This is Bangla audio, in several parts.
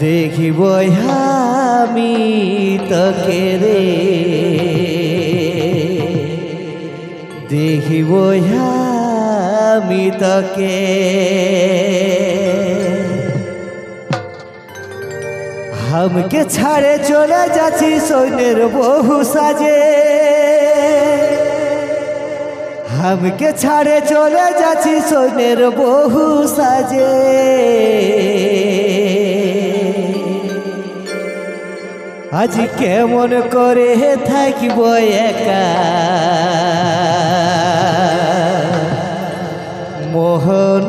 দেখিব আমি তোকে রে, দেখিব আমি তোকে। हमके ছাড়ে চলে যাচ্ছি সৈন্যের বহু সাজে, हमके ছাড়ে চলে যাচ্ছি সৈন্যের বহু সাজে। আজ কেমন করে থাকিব একা, মোহ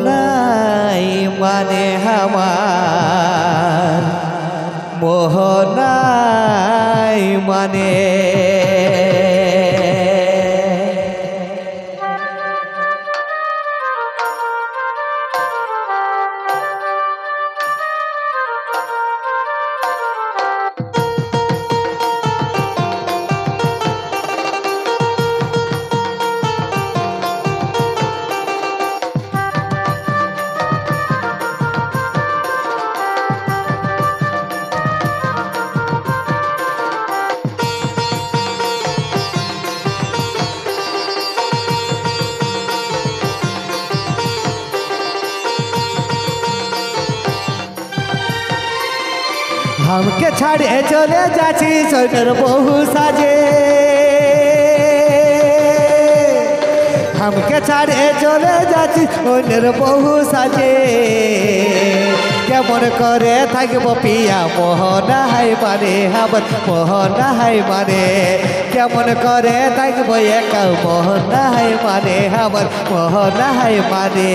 নাই মানে আমার, মোহ নাই মানে। हमके ছাড়ে চলে যাচ্ছি সৈন্যের বহু সাজে, हमके ছাড়ে চলে যাচ্ছি সৈন্যের বহু সাজে। কেমন করে থাকব পিয়া মোহ নাই মানে আমার, মোহ নাই মানে। কেমন করে থাকব একা মোহ নাই মানে আমার, মোহ নাই মানে।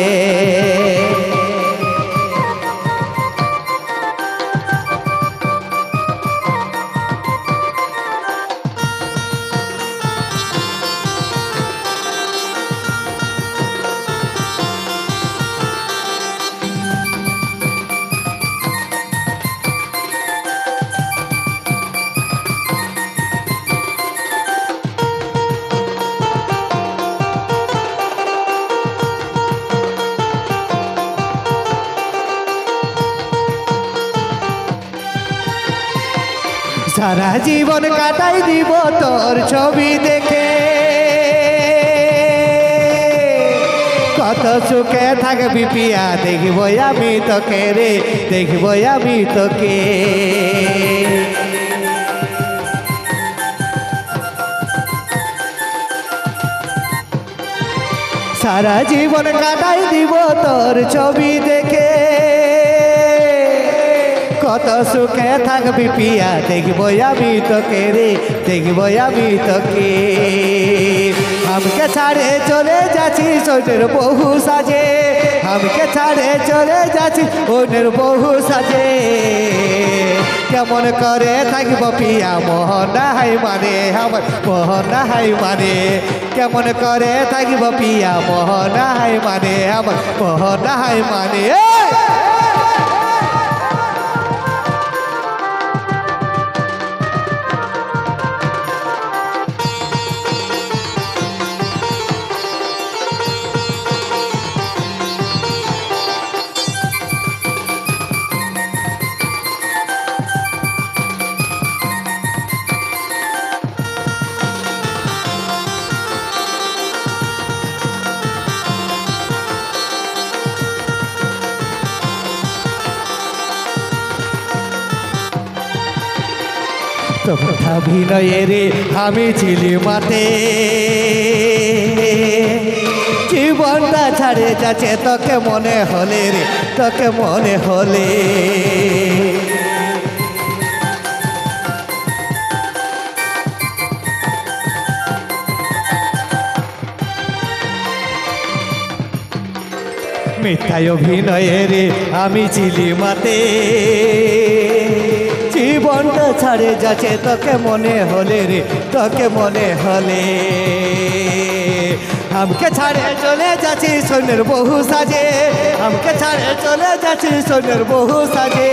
সারা জীবন কাটাই দিব তোর ছবি দেখে, কত সুখে থাকবি পিয়া দেখিব আমি তোকে রে, দেখিব আমি তোকে। সারা জীবন কাটাই দিব তোর ছবি দেখে, কত সুখে থাকবি পিয়া দেখিব আমি তোকে রে, দেখিব আমি তোকে। हमके ছাড়ে চলে যাচ্ছি সৈন্যের বহু সাজে, हमके ছাড়ে চলে যাচ্ছি সৈন্যের বহু সাজে। কেমন করে থাকব পিয়া মোহ নাই মানে আমার, মোহ নাই মানে। কেমন করে থাকব পিয়া মোহ নাই মানে আমার, মোহ নাই মানে। তোমরা ভিনয়ে রে আমি ছিলি মাতে, জীবনটা ছাড়ে যাচ্ছে তোকে মনে হলে রে, তোকে মনে হলে। মিথ্যায় অভিনয়ে রে আমি ছিলি মাতে, জীবনটা ছাড়ে যাচ্ছে তোকে মনে হলে রে, তোকে মনে হলে। हमके ছাড়ে চলে যাচ্ছি সৈন্যের বহু সাজে, हमके ছাড়ে চলে যাচ্ছি সৈন্যের বহু সাজে।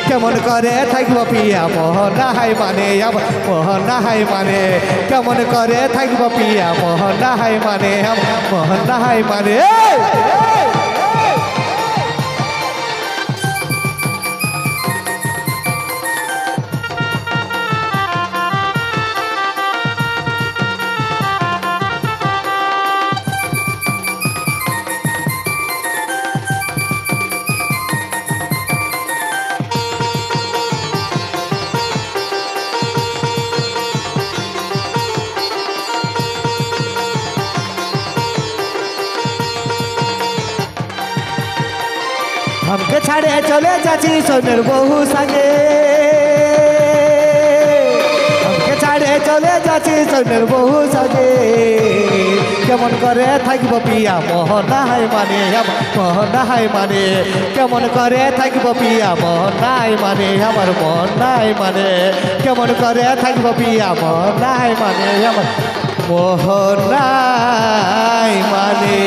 কেমন করে থাকব পিয়া মোহ নাই মানে আমার, মোহ নাই মানে। কেমন করে থাকব পিয়া মোহ নাই মানে আমার, মোহ নাই মানে। আমাকে ছাড়ে চলে যাচ্ছি সোনের বহু সাজে আমাকে ছাড়ে চলে যাচ্ছি সোনের বহু সাজে কেমন করে থাকব পিয়া মোহনাই মানে আমার মোহনাই মানে কেমন করে থাকব পিয়া মোহনাই মানে আমার মোহনাই মানে কেমন করে থাকব পিয়া মোহনাই মানে আমার মোহনাই মানে